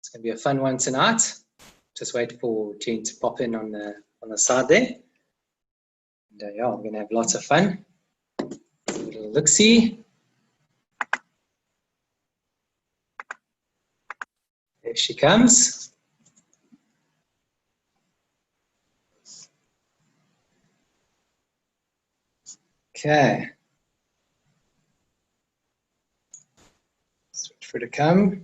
It's going to be a fun one tonight. Just wait for Jen to pop in on the side there. And yeah, we're going to have lots of fun. A little look-see. There she comes. Okay. Let's wait for her to come.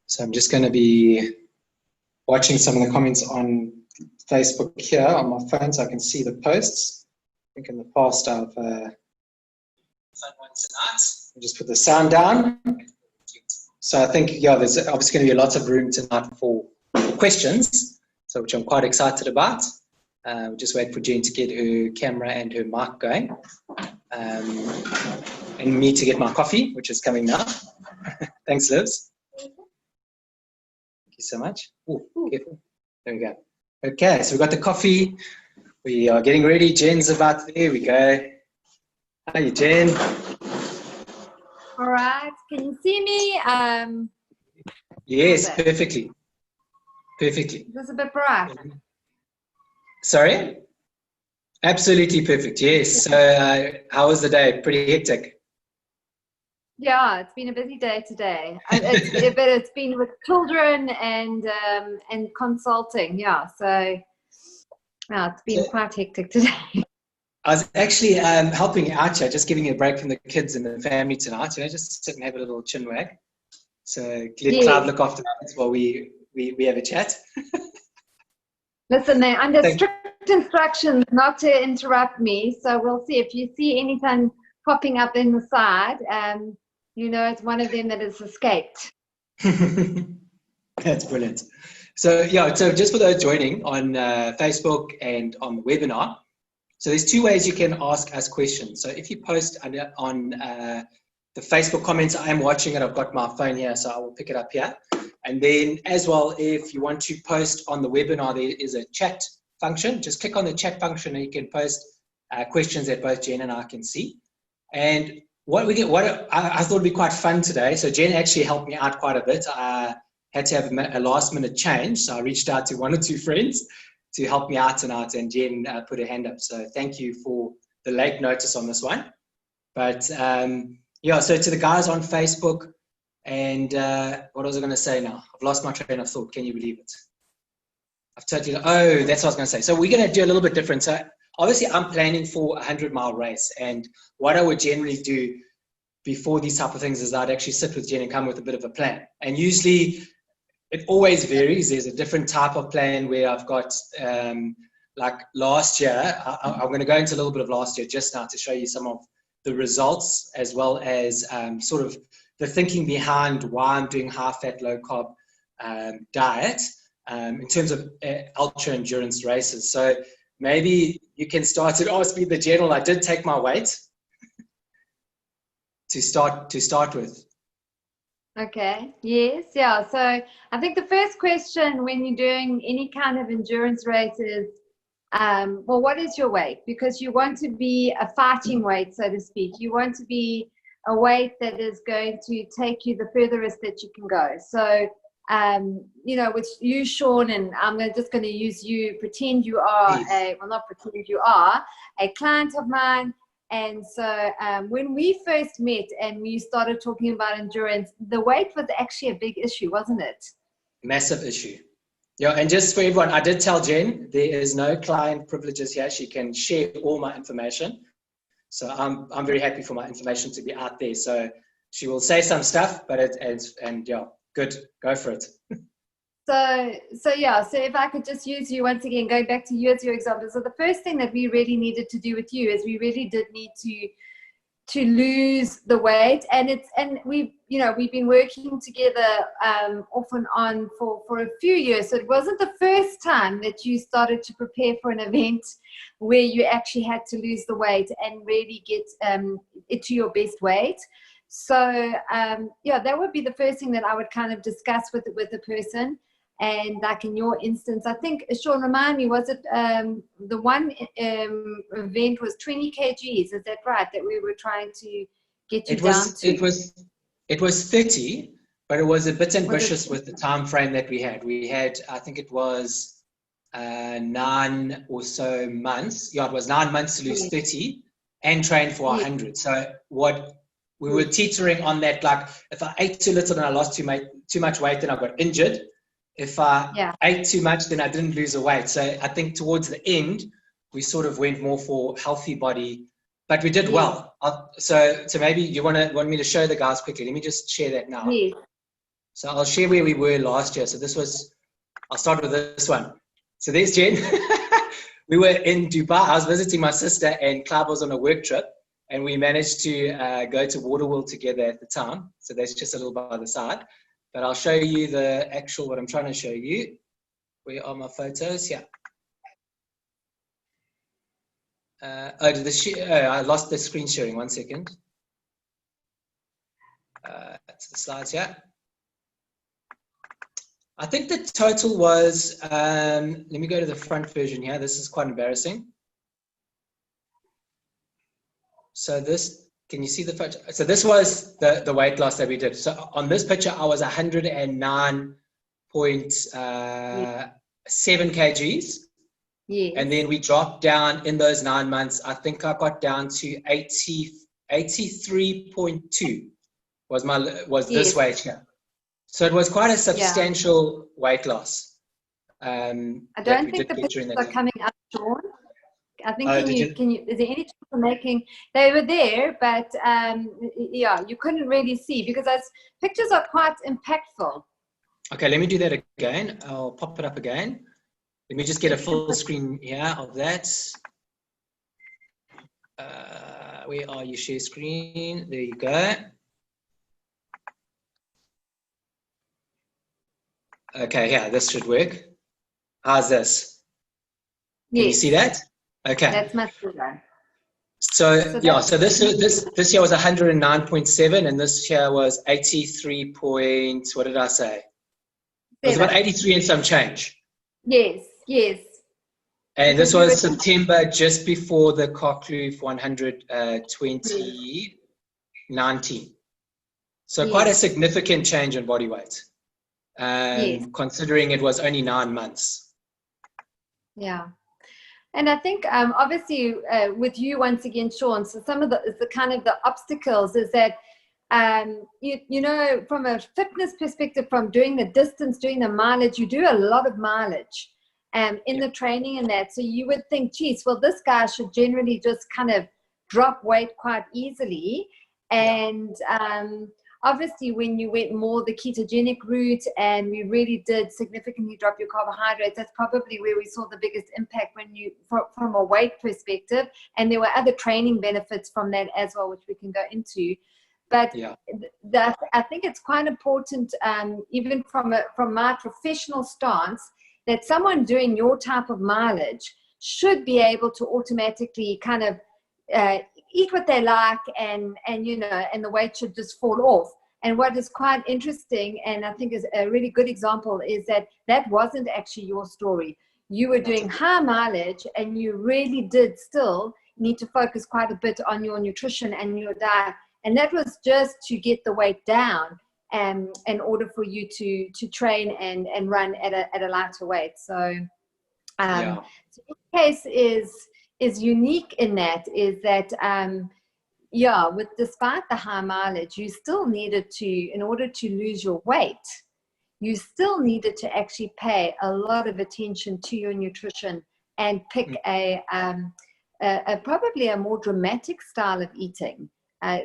So I'm just going to be watching some of the comments on Facebook here on my phone so I can see the posts. I think in the past I've fun one tonight. I'll just put the sound down. So I think, yeah, there's obviously going to be lots of room tonight for questions, so which I'm quite excited about. We'll just wait for Jen to get her camera and her mic going. And me to get my coffee, which is coming now. Thanks, Liz. Thank you so much. Ooh, careful. There we go. Okay, so we've got the coffee. We are getting ready. Jen's about there. We go. Hi, Jen. All right. Can you see me? Yes, perfectly. Perfectly. This is a bit bright. Sorry? Absolutely perfect. Yes. So, how was the day? Pretty hectic. Yeah, it's been a busy day today. But it's been with children and consulting. Yeah, so yeah, it's been quite hectic today. I was actually helping out here, just giving you a break from the kids and the family tonight. You know, just sit and have a little chin wag. So let Clive look after the kids while we have a chat. Listen, they're under strict instructions not to interrupt me. So we'll see if you see anything popping up in the side. You know, it's one of them that has escaped. That's brilliant. So yeah, so just for those joining on Facebook and on the webinar, so there's two ways you can ask us questions. So if you post on the Facebook comments, I am watching it. I've got my phone here, so I will pick it up here. And then as well, if you want to post on the webinar, there is a chat function. Just click on the chat function and you can post questions that both Jen and I can see. And I thought would be quite fun today. So Jen actually helped me out quite a bit. I had to have a last minute change. So I reached out to one or two friends to help me out tonight, and Jen put her hand up. So thank you for the late notice on this one. But yeah, so to the guys on Facebook, and what was I going to say now? I've lost my train of thought. Can you believe it? I've totally, that's what I was going to say. So we're going to do a little bit different. So obviously I'm planning for a 100-mile race, and what I would generally do before these type of things is I'd actually sit with Jen and come with a bit of a plan. And usually it always varies. There's a different type of plan where I've got, like last year, I'm going to go into a little bit of last year just now to show you some of the results, as well as sort of the thinking behind why I'm doing high fat, low carb diet in terms of ultra endurance races. So maybe you can start to ask me the general. I did take my weight to start with. Okay. Yes. Yeah. So I think the first question when you're doing any kind of endurance race is, well, what is your weight? Because you want to be a fighting weight, so to speak. You want to be a weight that is going to take you the furthest that you can go. So, you know, with you, Sean, and I'm just going to use you, pretend you are not pretend, you are a client of mine. And so when we first met and we started talking about endurance, the weight was actually a big issue, wasn't it? Massive issue. Yeah, and just for everyone, I did tell Jen there is no client privileges here. She can share all my information. So I'm very happy for my information to be out there. So she will say some stuff, but and yeah, good, go for it. So yeah, so if I could just use you once again, going back to you as your example. So the first thing that we really needed to do with you is we really did need to lose the weight, and we've been working together off and on for a few years. So it wasn't the first time that you started to prepare for an event where you actually had to lose the weight and really get it to your best weight. So yeah, that would be the first thing that I would kind of discuss with the person. And like in your instance, I think, Sean, remind me, was it the one event was 20 kgs? Is that right? That we were trying to get you down to? It was 30, but it was a bit ambitious Was it? with the time frame that we had. We had, I think it was 9 or so months. Yeah, it was 9 months to lose 30 and train for 100. So what we were teetering on that, like if I ate too little and I lost too much weight, then I got injured. If I ate too much, then I didn't lose the weight. So I think towards the end, we sort of went more for healthy body, but we did well. So maybe you want me to show the guys quickly. Let me just share that now. Yes. So I'll share where we were last year. So I'll start with this one. So there's Jen. We were in Dubai. I was visiting my sister, and Clive was on a work trip, and we managed to go to Waterworld together at the time. So that's just a little by the side. But I'll show you the actual, what I'm trying to show you. Where are my photos? Yeah. I lost the screen sharing. 1 second. That's the slides, yeah. I think the total was, let me go to the front version here. This is quite embarrassing. So can you see the photo? So this was the weight loss that we did. So on this picture, I was 109.7 kgs. Yes. And then we dropped down in those 9 months. I think I got down to 83.2 was this weight here. So it was quite a substantial weight loss. I don't think the pictures are coming up, Sean. I think can you is there any chance of making, they were there, but yeah, you couldn't really see because those pictures are quite impactful. Okay, let me do that again. I'll pop it up again. Let me just get a full screen here of that. Where are you? Share screen. There you go. Okay, yeah, this should work. How's this? Can you see that? Okay. That's much better. So yeah, so this year was 109.7, and this year was 83 point. What did I say? It was about 83 and some change. Yes, yes. And this was September, just before the Cockkloof 100 2019. So quite a significant change in body weight, considering it was only 9 months. Yeah. And I think obviously with you once again, Sean, so some of the kind of the obstacles is that you know, from a fitness perspective, from doing the distance, doing the mileage, you do a lot of mileage in the training and that. So you would think, geez, well, this guy should generally just kind of drop weight quite easily. And obviously when you went more the ketogenic route and we really did significantly drop your carbohydrates, that's probably where we saw the biggest impact when you, from a weight perspective. And there were other training benefits from that as well, which we can go into. But I think it's quite important, even from my professional stance, that someone doing your type of mileage should be able to automatically kind of eat what they like, and you know, and the weight should just fall off. And what is quite interesting, and I think is a really good example, is that wasn't actually your story. You were doing high mileage, and you really did still need to focus quite a bit on your nutrition and your diet. And that was just to get the weight down, in order for you to train and run at a lighter weight. So, so your case is unique in that, is that despite the high mileage, you still needed to, in order to lose your weight, you still needed to actually pay a lot of attention to your nutrition and pick probably a more dramatic style of eating.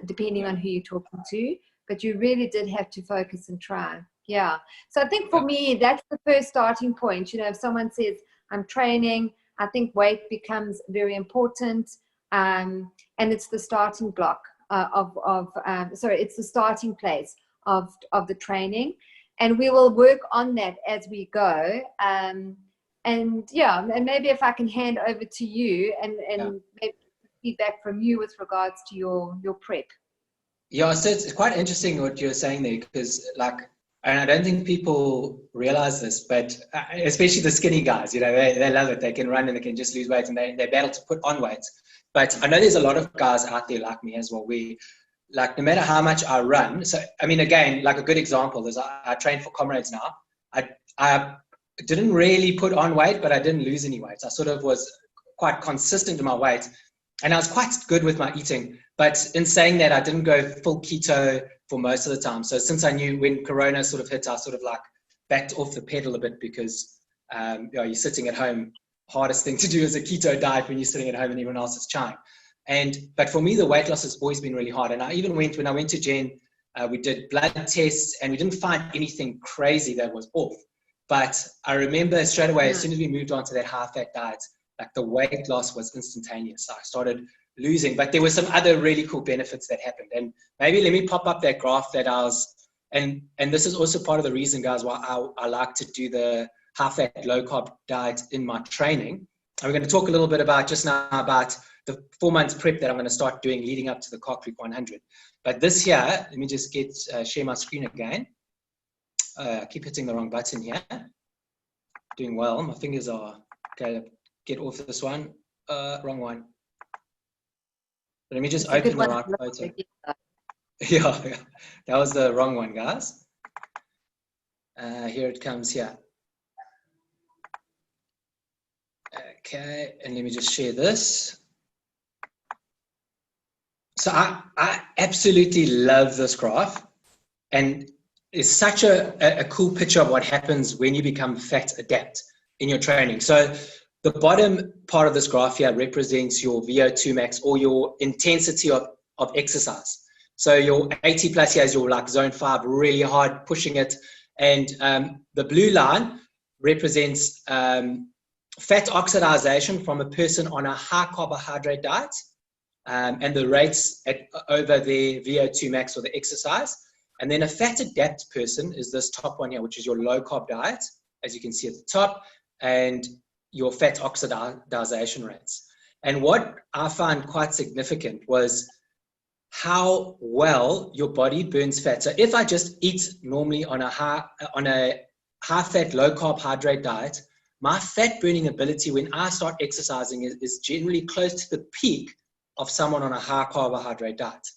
Depending on who you're talking to, but you really did have to focus and try. Yeah. So I think for me, that's the first starting point. You know, if someone says, I'm training, I think weight becomes very important. And it's the starting block it's the starting place of the training. And we will work on that as we go. And maybe if I can hand over to you and maybe feedback from you with regards to your prep. Yeah, so it's quite interesting what you're saying there, because like, and I don't think people realize this, but especially the skinny guys, they love it. They can run and they can just lose weight, and they battle to put on weight. But I know there's a lot of guys out there like me as well, where like no matter how much I run, so I mean, again, like a good example is I train for Comrades now. I didn't really put on weight, but I didn't lose any weight. I sort of was quite consistent in my weight, and I was quite good with my eating. But in saying that, I didn't go full keto for most of the time. So since I knew when Corona sort of hit, I sort of like backed off the pedal a bit, because you're sitting at home. Hardest thing to do is a keto diet when you're sitting at home and everyone else is trying. But for me, the weight loss has always been really hard. And I even when I went to Jen, we did blood tests and we didn't find anything crazy that was off. But I remember straight away, as soon as we moved on to that high-fat diet, like the weight loss was instantaneous. So I started losing, but there were some other really cool benefits that happened. And maybe let me pop up that graph that I was, and this is also part of the reason, guys, why I like to do the high-fat, low-carb diet in my training. And we're going to talk a little bit about just now about the 4 months prep that I'm going to start doing leading up to the Car Creek 100. But this here, let me just share my screen again. I keep hitting the wrong button here. Doing well. My fingers are, okay, get off this one. Wrong one. But let me just open the right photo. Yeah, that was the wrong one, guys. Here it comes here. Okay, and let me just share this. So I absolutely love this graph, and it's such a cool picture of what happens when you become fat adept in your training. So the bottom part of this graph here represents your VO2 max, or your intensity of exercise. So your 80 plus here is your like zone 5, really hard pushing it. And the blue line represents fat oxidation from a person on a high carbohydrate diet, and the rates over their VO2 max or the exercise. And then a fat adapt person is this top one here, which is your low carb diet, as you can see at the top, and your fat oxidation rates. And what I found quite significant was how well your body burns fat. So if I just eat normally on a high fat, low carbohydrate diet, my fat burning ability when I start exercising is generally close to the peak of someone on a high carbohydrate diet.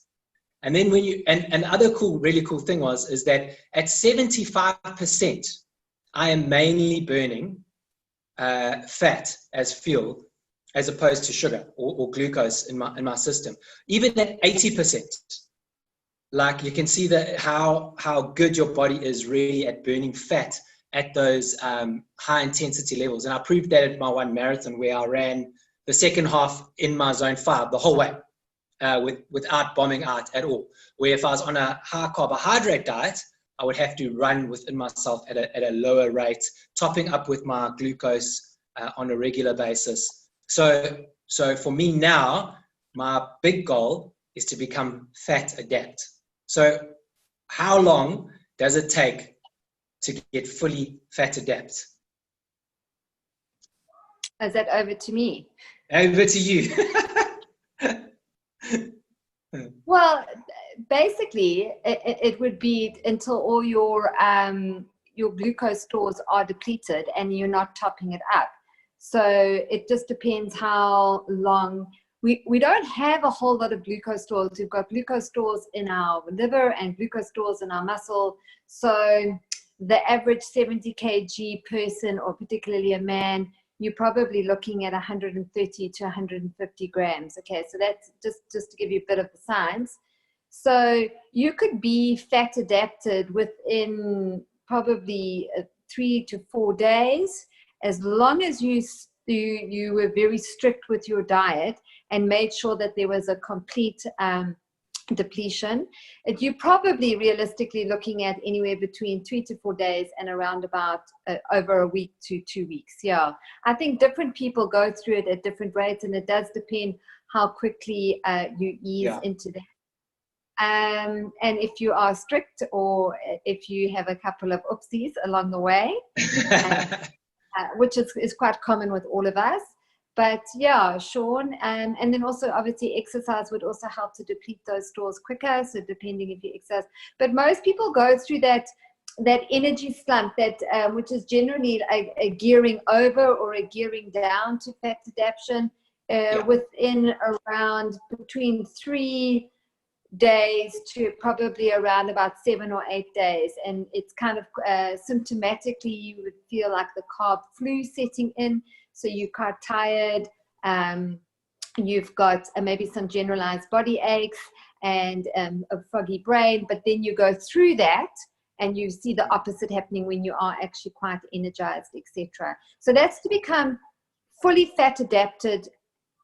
And then when you, and the other really cool thing is that at 75%, I am mainly burning fat as fuel, as opposed to sugar or glucose in my system. Even at 80%, like you can see that how good your body is really at burning fat at those high intensity levels. And I proved that at my one marathon, where I ran the second half in my zone 5 the whole way. Without bombing out at all. Where if I was on a high carbohydrate diet, I would have to run within myself at a lower rate, topping up with my glucose on a regular basis. So for me now, my big goal is to become fat adept. So how long does it take to get fully fat adept? Is that over to me? Over to you. Well, basically, it would be until all your glucose stores are depleted and you're not topping it up. So it just depends how long. We don't have a whole lot of glucose stores. We've got glucose stores in our liver and glucose stores in our muscle. So the average 70 kg person, or particularly a man, you're probably looking at 130 to 150 grams. Okay, so that's just to give you a bit of the science. So you could be fat adapted within probably 3 to 4 days, as long as you were very strict with your diet and made sure that there was a complete depletion. You're probably realistically looking at anywhere between 3 to 4 days and around about over a week to 2 weeks. Yeah, I think different people go through it at different rates, and it does depend how quickly you ease into that. And if you are strict, or if you have a couple of oopsies along the way, which is quite common with all of us. But yeah, Sean, and then also obviously exercise would also help to deplete those stores quicker. So depending if you exercise, but most people go through that energy slump, that which is generally a gearing over or a gearing down to fat adaptation within around between 3 days to probably around about 7 or 8 days. And it's kind of symptomatically, you would feel like the carb flu setting in. So you're quite tired. You've got maybe some generalized body aches and a foggy brain, but then you go through that and you see the opposite happening when you are actually quite energized, etc. So that's to become fully fat adapted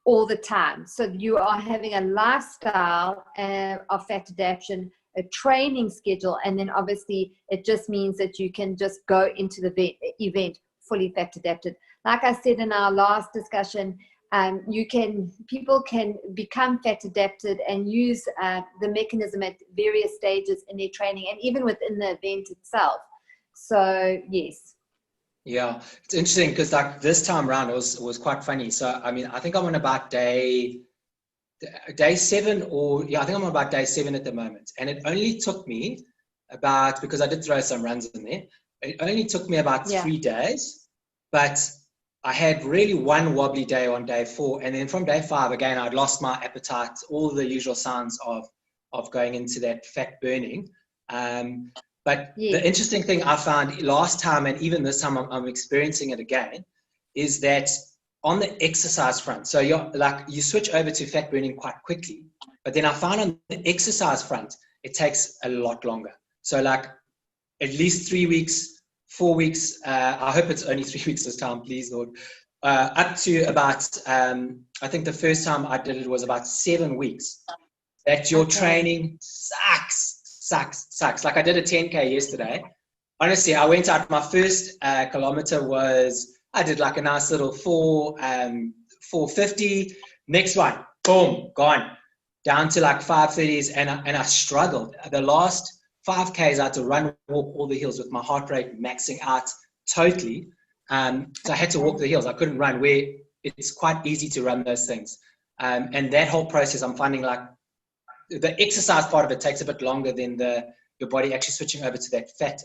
all the time. So you are having a lifestyle of fat adaptation, a training schedule, and then obviously it just means that you can just go into the event fully fat adapted. Like I said in our last discussion, people can become fat adapted and use the mechanism at various stages in their training and even within the event itself. So yes. Yeah, it's interesting because like this time around it was quite funny. So I mean, I think I'm on about day 7 I think I'm on about day 7 at the moment. And it only took me about, because I did throw some runs in there, it only took me about 3 days, but I had really one wobbly day on day 4. And then from day 5, again, I'd lost my appetite, all the usual signs of going into that fat burning. But the interesting thing I found last time, and even this time I'm experiencing it again, is that on the exercise front, so you switch over to fat burning quite quickly, but then I found on the exercise front, it takes a lot longer. So like at least 3 weeks, 4 weeks, I hope it's only 3 weeks this time, please, Lord, up to about, I think the first time I did it was about 7 weeks, that your training sucks. Like I did a 10K yesterday. Honestly, I went out, my first kilometer I did like a nice little 450. Next one, boom, gone. Down to like 530s, and I struggled. The last 5Ks I had to run, walk all the hills with my heart rate maxing out totally. So I had to walk the hills. I couldn't run, where it's quite easy to run those things. And that whole process, I'm finding like the exercise part of it takes a bit longer than your body actually switching over to that fat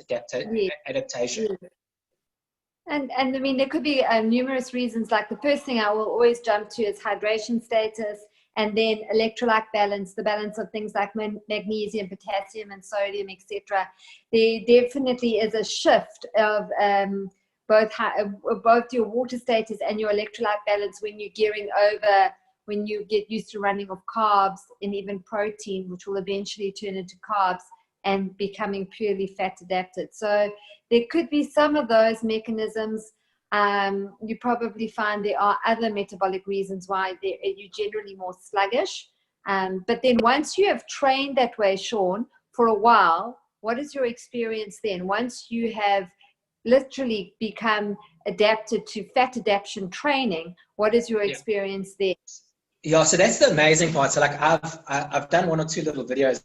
adaptation. And I mean, there could be numerous reasons. Like the first thing I will always jump to is hydration status, and then electrolyte balance, the balance of things like magnesium, potassium, and sodium, etc. There definitely is a shift of both your water status and your electrolyte balance when you're gearing over, when you get used to running off carbs and even protein, which will eventually turn into carbs and becoming purely fat adapted. So there could be some of those mechanisms. You probably find there are other metabolic reasons why you're generally more sluggish. But then once you have trained that way, Sean, for a while, what is your experience then? Once you have literally become adapted to fat adaptation training, what is your experience there? Yeah, so that's the amazing part. So like I've done 1 or 2 little videos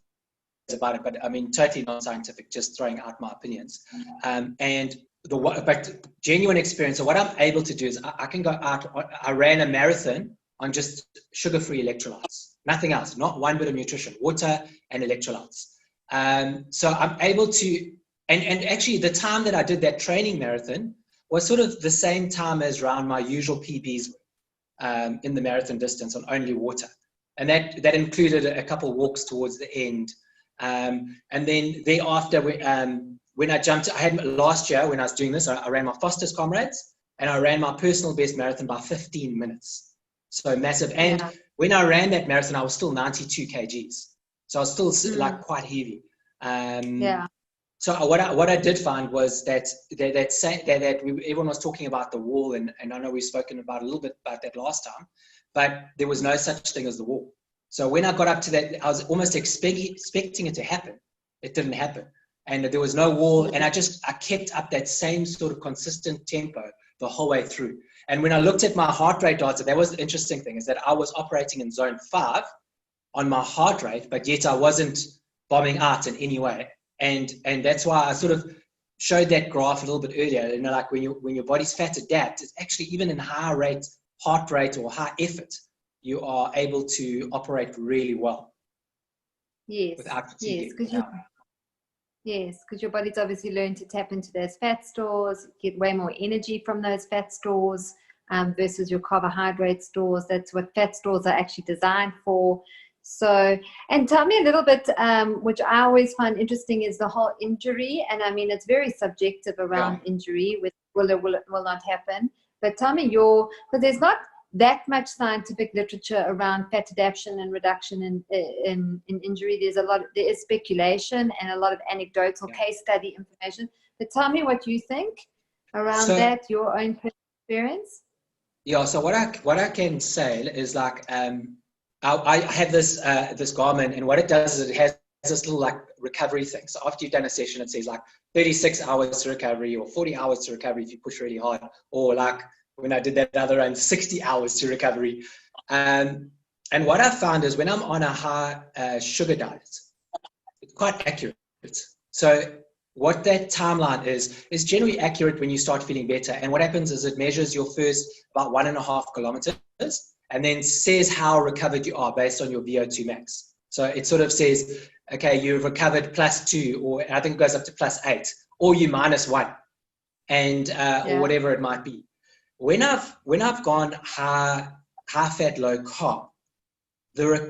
about it, but I mean totally non-scientific, just throwing out my opinions. But genuine experience. So what I'm able to do is I can go out. I ran a marathon on just sugar-free electrolytes, nothing else, not one bit of nutrition, water and electrolytes. So I'm able to, and actually the time that I did that training marathon was sort of the same time as around my usual PBs in the marathon distance on only water. And that included a couple walks towards the end. And then thereafter, when I jumped, I had last year when I was doing this, I ran my fastest comrades and I ran my personal best marathon by 15 minutes. So massive. And when I ran that marathon, I was still 92 kgs. So I was still like quite heavy. So what I did find was that everyone was talking about the wall, and I know we've spoken about a little bit about that last time, but there was no such thing as the wall. So when I got up to that, I was almost expecting it to happen. It didn't happen. And there was no wall. And I kept up that same sort of consistent tempo the whole way through. And when I looked at my heart rate data, that was the interesting thing, is that I was operating in zone 5 on my heart rate, but yet I wasn't bombing out in any way. And that's why I sort of showed that graph a little bit earlier. You know, like when your body's fat adapt, it's actually even in higher rate heart rate or high effort, you are able to operate really well. Yes. Without fatiguing. Yes, because your body's obviously learned to tap into those fat stores, get way more energy from those fat stores versus your carbohydrate stores. That's what fat stores are actually designed for. So, and tell me a little bit, which I always find interesting, is the whole injury. And I mean, it's very subjective around injury, with will it will not happen. But tell me but there's not that much scientific literature around fat adaptation and reduction in injury. There is speculation and a lot of anecdotal case study information. But tell me what you think around that, your own experience. Yeah, so what I can say is like I have this Garmin, and what it does is it has this little like recovery thing. So after you've done a session, it says like 36 hours to recovery or 40 hours to recovery if you push really hard, or like when I did that other run, 60 hours to recovery. And what I found is when I'm on a high sugar diet, it's quite accurate. So what that timeline is generally accurate when you start feeling better. And what happens is it measures your first about 1.5 kilometers and then says how recovered you are based on your VO2 max. So it sort of says, okay, you've recovered +2, or I think it goes up to +8, or you -1, and or whatever it might be. When I've gone high fat, low carb,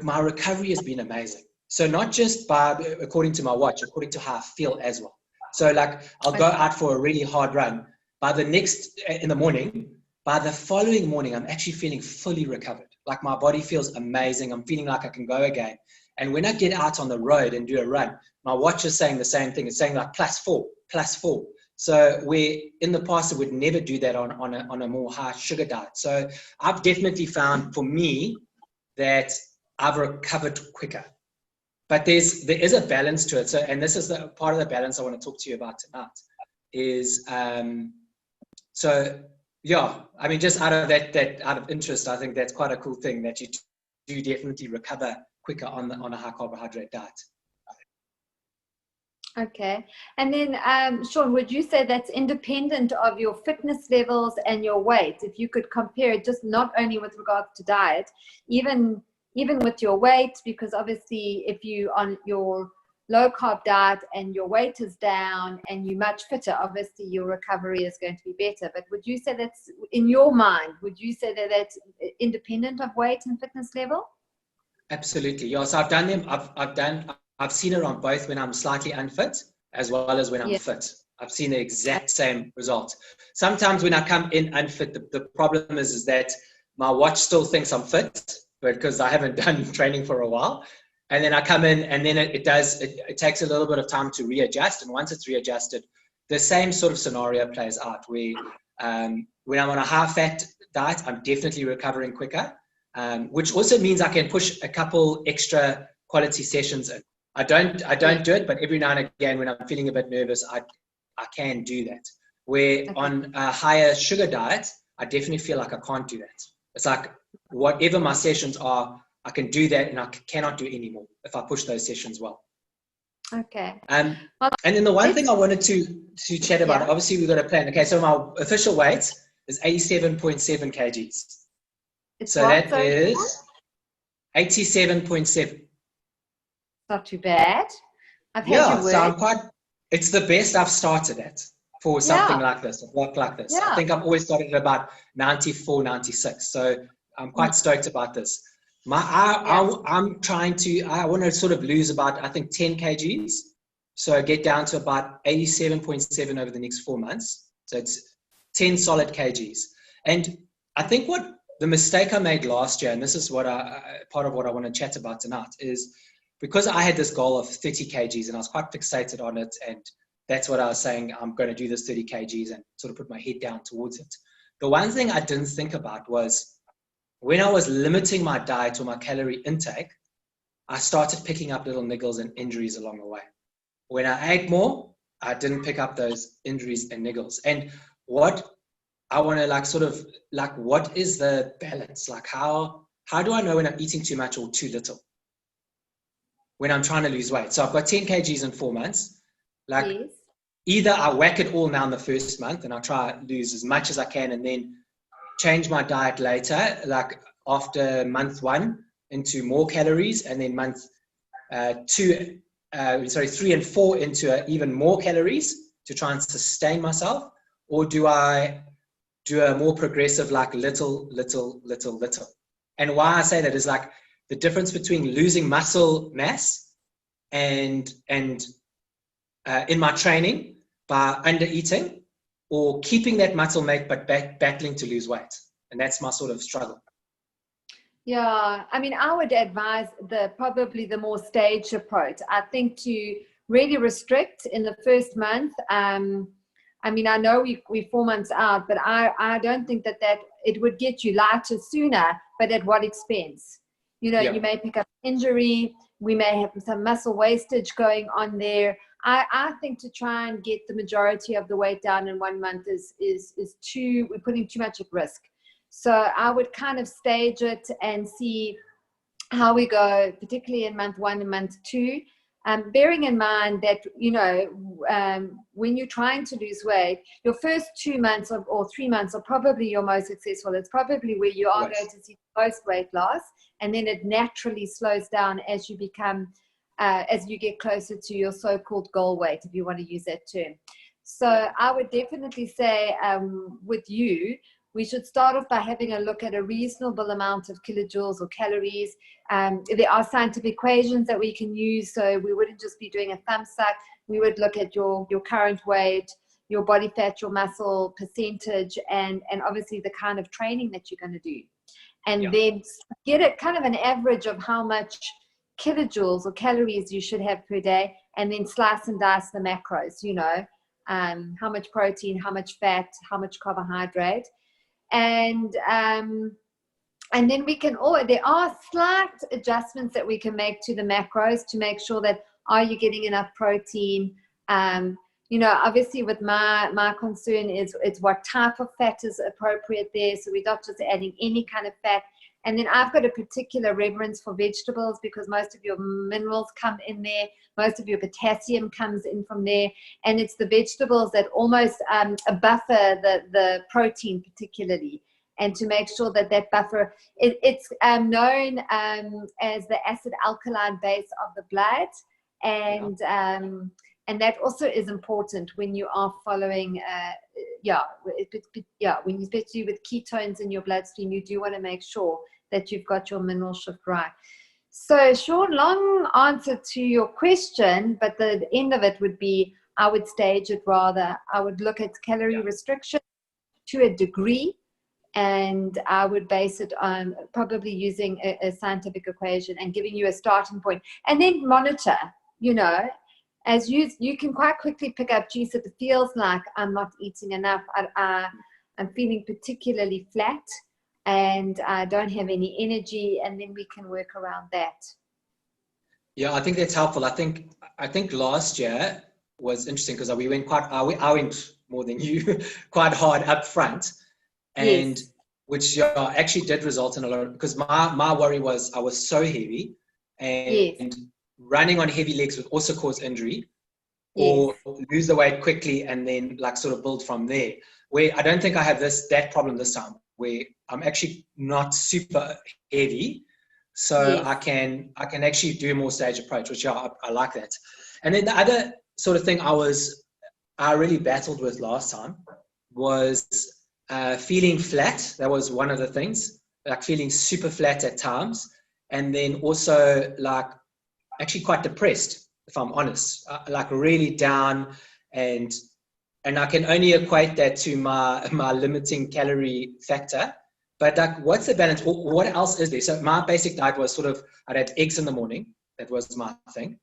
my recovery has been amazing. So not just according to my watch, according to how I feel as well. So like I'll go out for a really hard run. In the morning, by the following morning, I'm actually feeling fully recovered. Like my body feels amazing. I'm feeling like I can go again. And when I get out on the road and do a run, my watch is saying the same thing. It's saying like +4. So where in the past I would never do that on a more high sugar diet. So I've definitely found for me that I've recovered quicker. But there is a balance to it. So, and this is the part of the balance I want to talk to you about tonight is, I mean, just out of interest, I think that's quite a cool thing that you do definitely recover quicker on a high carbohydrate diet. Okay. And then, Sean, would you say that's independent of your fitness levels and your weight? If you could compare it, just not only with regards to diet, even with your weight, because obviously if you on your low carb diet and your weight is down and you're much fitter, obviously your recovery is going to be better. But would you say that's, in your mind, would you say that that's independent of weight and fitness level? Absolutely. Yeah. So I've done them. I've seen it on both when I'm slightly unfit as well as when I'm fit. I've seen the exact same result. Sometimes when I come in unfit, the problem is that my watch still thinks I'm fit, but because I haven't done training for a while. And then I come in and then it takes a little bit of time to readjust. And once it's readjusted, the same sort of scenario plays out where when I'm on a high fat diet, I'm definitely recovering quicker, which also means I can push a couple extra quality sessions in. I don't do it, but every now and again when I'm feeling a bit nervous, I can do that. Where on a higher sugar diet, I definitely feel like I can't do that. It's like whatever my sessions are, I can do that and I cannot do anymore if I push those sessions well. Okay. And then the one thing I wanted to chat about, obviously we've got a plan. Okay, so my official weight is 87.7 kgs. So that is 87.7. Not too bad. I've had you work. So it's the best I've started at for something like this, a block like this. I think I've always started at about 94, 96. So I'm quite stoked about this. I'm trying to, I want to sort of lose about, I think 10 kgs. So I get down to about 87.7 over the next 4 months. So it's 10 solid kgs. And I think what the mistake I made last year, and this is what part of what I want to chat about tonight, is because I had this goal of 30 kgs and I was quite fixated on it. And that's what I was saying, I'm going to do this 30 kgs and sort of put my head down towards it. The one thing I didn't think about was when I was limiting my diet or my calorie intake, I started picking up little niggles and injuries along the way. When I ate more, I didn't pick up those injuries and niggles. And what I want to what is the balance? Like how do I know when I'm eating too much or too little when I'm trying to lose weight? So I've got 10 kgs in 4 months. Either I whack it all now in the first month and I try to lose as much as I can and then change my diet later, like after month 1 into more calories, and then month 3 and 4 into even more calories to try and sustain myself? Or do I do a more progressive, like little? And why I say that is like the difference between losing muscle mass and in my training by under eating, or keeping that muscle mass but battling to lose weight. And that's my sort of struggle. Yeah, I mean, I would advise probably the more staged approach. I think to really restrict in the first month. I mean, I know we're 4 months out, but I don't think that it would get you lighter sooner, but at what expense? You know, you may pick up injury. We may have some muscle wastage going on there. I think to try and get the majority of the weight down in 1 month we're putting too much at risk. So I would kind of stage it and see how we go, particularly in month 1 and month 2. Bearing in mind that, you know, when you're trying to lose weight, your first 2 months or 3 months are probably your most successful. It's probably where you are going to see most weight loss, and then it naturally slows down as you become, as you get closer to your so-called goal weight, if you want to use that term. So I would definitely say with you, we should start off by having a look at a reasonable amount of kilojoules or calories. There are scientific equations that we can use, so we wouldn't just be doing a thumb suck. We would look at your current weight, your body fat, your muscle percentage, and obviously the kind of training that you're going to do. And then get a kind of an average of how much kilojoules or calories you should have per day, and then slice and dice the macros, you know, how much protein, how much fat, how much carbohydrate. And then we can there are slight adjustments that we can make to the macros to make sure that, are you getting enough protein? You know, obviously with my concern is what type of fat is appropriate there. So we're not just adding any kind of fat. And then I've got a particular reverence for vegetables because most of your minerals come in there. Most of your potassium comes in from there. And it's the vegetables that almost buffer the protein particularly. And to make sure that buffer, it's known as the acid alkaline base of the blood. And that also is important when you are following, when you, especially with ketones in your bloodstream, you do want to make sure that you've got your mineral shift right. So, Sean, long answer to your question, but the end of it would be, I would stage it rather. I would look at calorie restriction to a degree, and I would base it on probably using a scientific equation and giving you a starting point, and then monitor, you know, as you can quite quickly pick up, geez, it feels like I'm not eating enough. I'm feeling particularly flat and I don't have any energy, and then we can work around that. Yeah, I think that's helpful. I think last year was interesting because we went I went more than you, quite hard up front, and which actually did result in a lot because my worry was I was so heavy, and running on heavy legs would also cause injury, or lose the weight quickly and then like sort of build from there. Where I don't think I have that problem this time, where I'm actually not super heavy, so I can actually do a more stage approach, which I like that. And then the other sort of thing I really battled with last time was feeling flat. That was one of the things, like feeling super flat at times, and then also like actually quite depressed, if I'm honest, like really down, and I can only equate that to my limiting calorie factor. But like, what's the balance? What else is there? So my basic diet was sort of, I'd have eggs in the morning. That was my thing.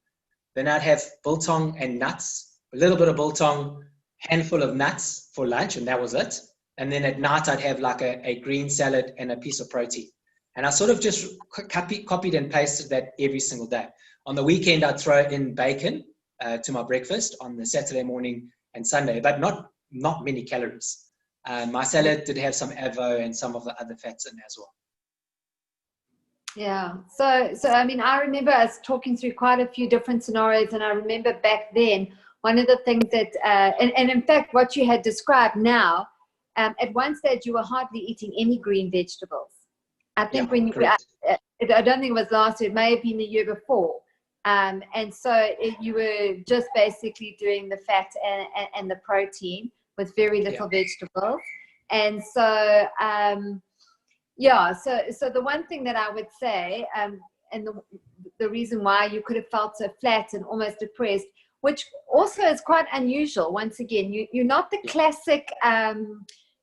Then I'd have biltong and nuts, a little bit of biltong, handful of nuts for lunch, and that was it. And then at night, I'd have like a green salad and a piece of protein. And I sort of just copied and pasted that every single day. On the weekend, I'd throw in bacon to my breakfast on the Saturday morning and Sunday, but not many calories. My salad did have some avo and some of the other fats in as well. Yeah. So I mean, I remember us talking through quite a few different scenarios, and I remember back then, one of the things that, and in fact, what you had described now at one stage you were hardly eating any green vegetables. I think when you, I don't think it was last year, it may have been the year before. And so you were just basically doing the fat and the protein with very little vegetables. And so, so the one thing that I would say, and the reason why you could have felt so flat and almost depressed, which also is quite unusual. Once again, you're not the classic,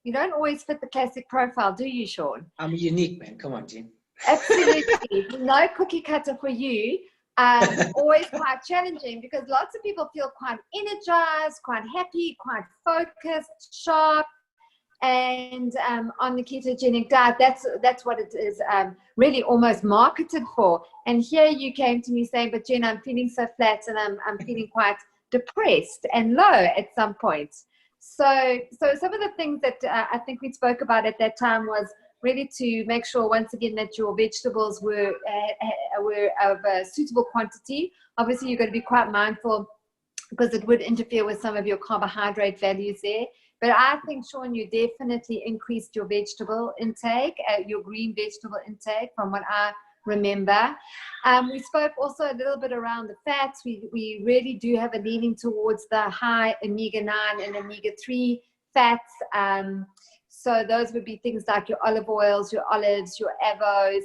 you don't always fit the classic profile, do you, Sean? I'm unique, man. Come on, Jen. Absolutely. No cookie cutter for you. Always quite challenging, because lots of people feel quite energized, quite happy, quite focused, sharp. And on the ketogenic diet, that's what it is really almost marketed for. And here you came to me saying, but Jen, I'm feeling so flat and I'm feeling quite depressed and low at some point. So some of the things that I think we spoke about at that time was really to make sure, once again, that your vegetables were of a suitable quantity. Obviously, you've got to be quite mindful, because it would interfere with some of your carbohydrate values there. But I think, Sean, you definitely increased your vegetable intake, your green vegetable intake, from what I remember. We spoke also a little bit around the fats. We really do have a leaning towards the high omega-9 and omega-3 fats. So those would be things like your olive oils, your olives, your avos.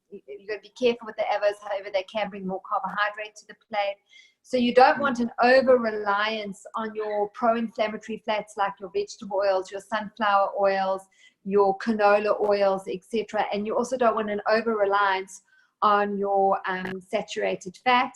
You've got to be careful with the avos, however, they can bring more carbohydrate to the plate. So you don't want an over-reliance on your pro-inflammatory fats like your vegetable oils, your sunflower oils, your canola oils, etc. And you also don't want an over-reliance on your saturated fat,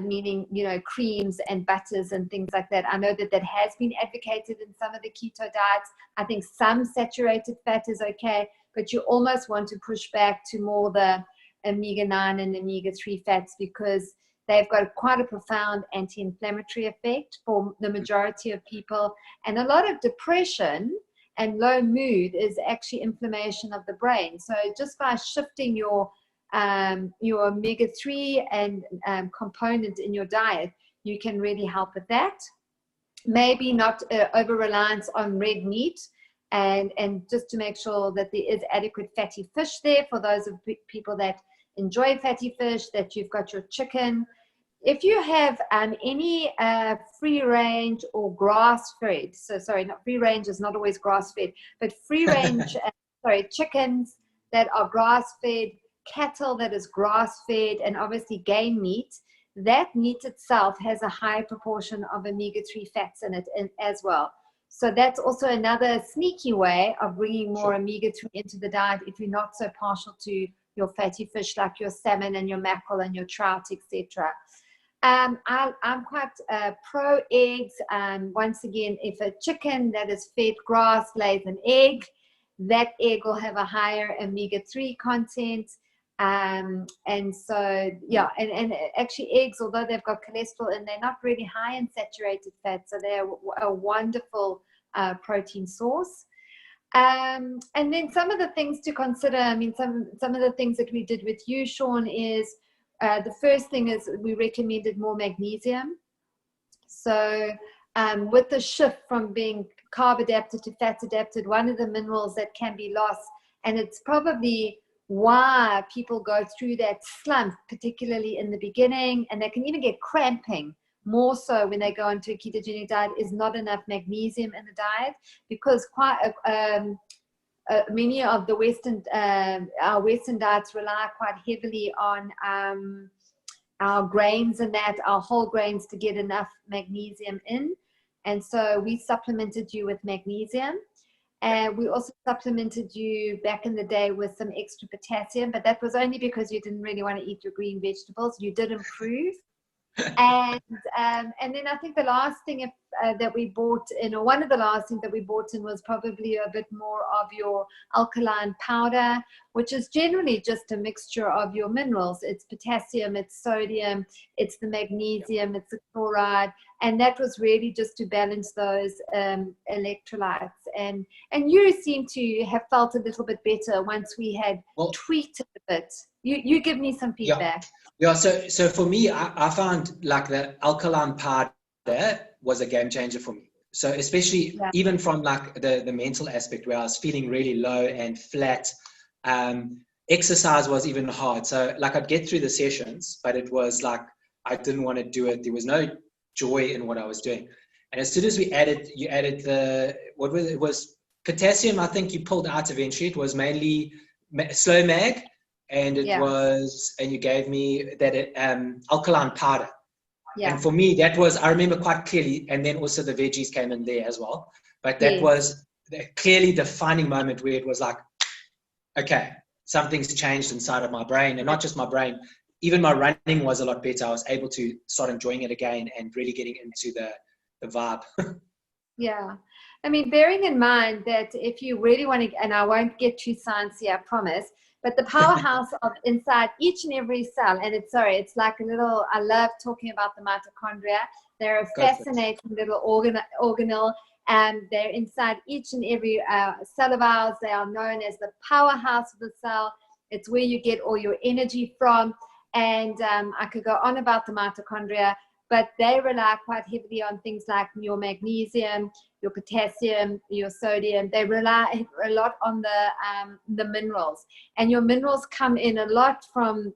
meaning, creams and butters and things like that. I know that has been advocated in some of the keto diets. I think some saturated fat is okay, but you almost want to push back to more the omega-9 and omega-3 fats, because they've got quite a profound anti-inflammatory effect for the majority of people. And a lot of depression and low mood is actually inflammation of the brain. So just by shifting your omega-3 and component in your diet, you can really help with that. Maybe not over-reliance on red meat, and just to make sure that there is adequate fatty fish there for those of people that enjoy fatty fish, that you've got your chicken. If you have any free range or grass-fed, so sorry, not free range is not always grass-fed, but free range, chickens that are grass-fed, cattle that is grass-fed, and obviously game meat, that meat itself has a high proportion of omega-3 fats in it as well. So that's also another sneaky way of bringing more omega-3 into the diet if you're not so partial to your fatty fish like your salmon and your mackerel and your trout, etc. I'm quite pro eggs. Once again, if a chicken that is fed grass lays an egg, that egg will have a higher omega-3 content. And so, and actually eggs, although they've got cholesterol and they're not really high in saturated fat, so they're a wonderful protein source. And then some of the things to consider, some of the things that we did with you, Sean, is the first thing is we recommended more magnesium. So with the shift from being carb adapted to fat adapted, one of the minerals that can be lost, and it's probably why people go through that slump, particularly in the beginning, and they can even get cramping more so when they go into a ketogenic diet, is not enough magnesium in the diet, because many of the our Western diets rely quite heavily on our grains and our whole grains to get enough magnesium in. And so we supplemented you with magnesium. And we also supplemented you back in the day with some extra potassium, but that was only because you didn't really want to eat your green vegetables. You did improve. And then I think the last thing that we bought in, or one of the last things that we bought in, was probably a bit more of your alkaline powder, which is generally just a mixture of your minerals. It's potassium, it's sodium, it's the magnesium, it's the chloride, and that was really just to balance those electrolytes. And you seem to have felt a little bit better once we had tweaked it a bit. You give me some feedback. Yeah, so for me, I found like the alkaline powder was a game changer for me. So especially even from like the mental aspect where I was feeling really low and flat, exercise was even hard. So like I'd get through the sessions, but it was like, I didn't want to do it. There was no joy in what I was doing. And as soon as you added it was potassium, I think you pulled out eventually. It was mainly slow mag, and and you gave me that alkaline powder. Yeah. And for me, that was, I remember quite clearly, and then also the veggies came in there as well. But that was a clearly defining moment where it was like, okay, something's changed inside of my brain, and not just my brain, even my running was a lot better. I was able to start enjoying it again and really getting into the vibe. Yeah. I mean, bearing in mind that if you really want to, and I won't get too sciencey, I promise, but the powerhouse of inside each and every cell, and it's like a little, I love talking about the mitochondria. They're a fascinating little organelle, and they're inside each and every cell of ours. They are known as the powerhouse of the cell. It's where you get all your energy from. And I could go on about the mitochondria, but they rely quite heavily on things like your magnesium, your potassium, your sodium. They rely a lot on the minerals. And your minerals come in a lot from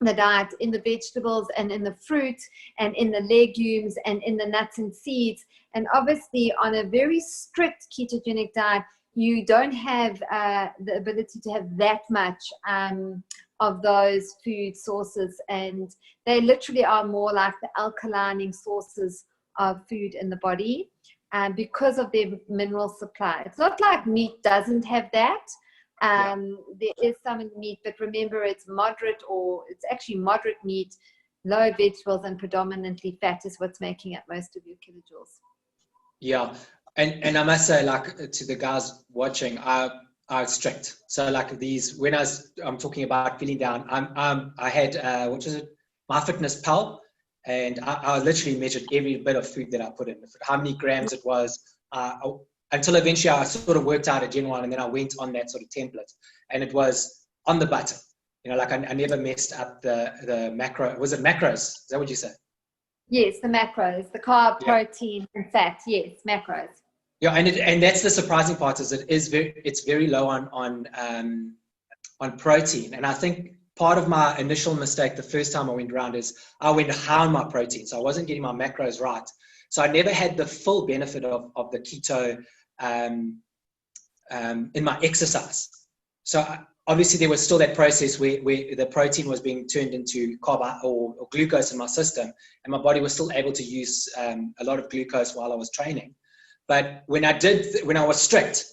the diet, in the vegetables and in the fruit and in the legumes and in the nuts and seeds. And obviously on a very strict ketogenic diet, you don't have the ability to have that much of those food sources, and they literally are more like the alkalining sources of food in the body because of their mineral supply. It's not like meat doesn't have that. There is some in meat, but remember it's moderate, or it's actually moderate meat, low vegetables, and predominantly fat is what's making up most of your kilojoules. Yeah. And I must say, like, to the guys watching, are strict. So like these, when I'm talking about feeling down, I had what is it, MyFitnessPal, and I literally measured every bit of food that I put in, how many grams it was, until eventually I sort of worked out a general one, and then I went on that sort of template, and it was on the button. You know, like I never messed up the macro. Was it macros? Is that what you said? Yes, the macros, the carb, protein, and fat. Yes, macros. Yeah, and that's the surprising part, is it's very low on protein. And I think part of my initial mistake the first time I went around is I went high on my protein, so I wasn't getting my macros right. So I never had the full benefit of the keto in my exercise. So obviously there was still that process where the protein was being turned into carb or glucose in my system, and my body was still able to use a lot of glucose while I was training. But when I was strict,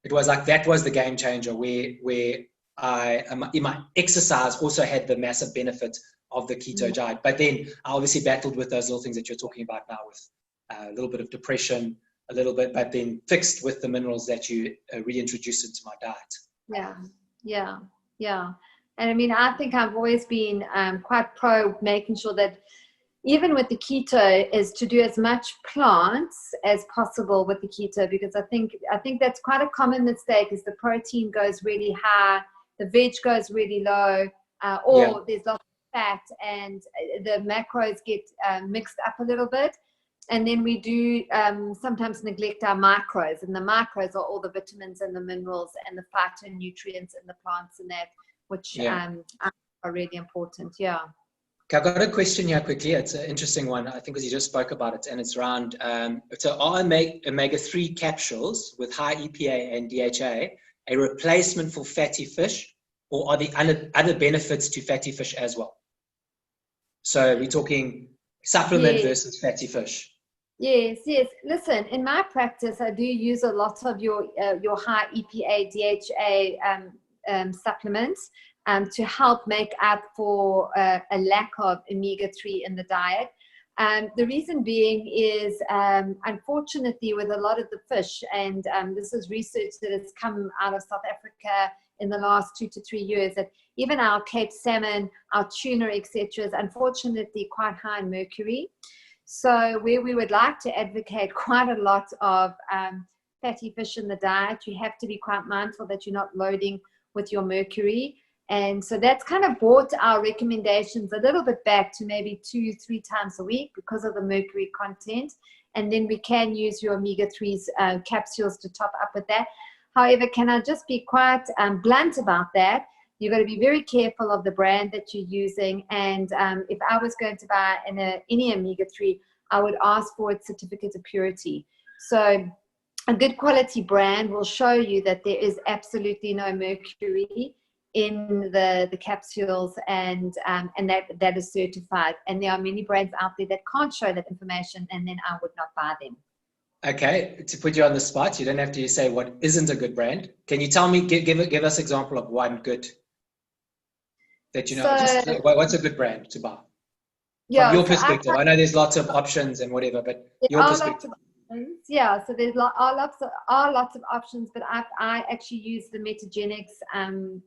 it was like, that was the game changer, where I, in my exercise, also had the massive benefit of the keto diet. But then I obviously battled with those little things that you're talking about now, with a little bit of depression, a little bit, but then fixed with the minerals that you reintroduced into my diet. Yeah. And I mean, I think I've always been quite pro making sure that even with the keto is to do as much plants as possible with the keto, because I think that's quite a common mistake, is the protein goes really high, the veg goes really low, or there's lots of fat, and the macros get mixed up a little bit. And then we do sometimes neglect our macros, and the macros are all the vitamins and the minerals and the phytonutrients in the plants and that, which are really important. Yeah. I've got a question here quickly. It's an interesting one, I think, because you just spoke about it, and it's around, so are omega-3 capsules with high EPA and DHA a replacement for fatty fish, or are the other benefits to fatty fish as well? So we're talking supplement versus fatty fish. Yes. Listen, in my practice, I do use a lot of your high EPA, DHA supplements to help make up for a lack of omega-3 in the diet. The reason being is, unfortunately, with a lot of the fish, and this is research that has come out of South Africa in the last 2 to 3 years, that even our Cape salmon, our tuna, etc., is unfortunately quite high in mercury. So where we would like to advocate quite a lot of fatty fish in the diet, you have to be quite mindful that you're not loading with your mercury. And so that's kind of brought our recommendations a little bit back to maybe 2-3 times a week because of the mercury content. And then we can use your omega-3s capsules to top up with that. However, can I just be quite blunt about that? You've got to be very careful of the brand that you're using. And if I was going to buy any omega-3, I would ask for its certificate of purity. So a good quality brand will show you that there is absolutely no mercury in the capsules, and that is certified. And there are many brands out there that can't show that information, and then I would not buy them. Okay, to put you on the spot, you don't have to say what isn't a good brand. Can you tell me, give us example of one good that you know? So, just what's a good brand to buy? From your perspective, I know there's lots of options and whatever, but your perspective. Yeah, so there's lots of options, but I actually use the Metagenics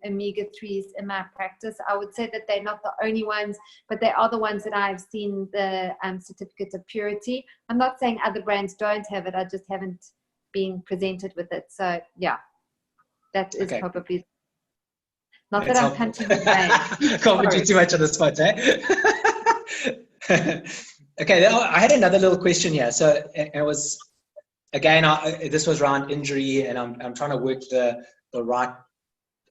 omega-3s in my practice. I would say that they're not the only ones, but they are the ones that I've seen the certificate of purity. I'm not saying other brands don't have it, I just haven't been presented with it. So yeah, that is probably not that I'm punching the brand. Can't put you too much on the spot, eh? Okay, I had another little question here. So it was, again, this was around injury, and I'm trying to work the right.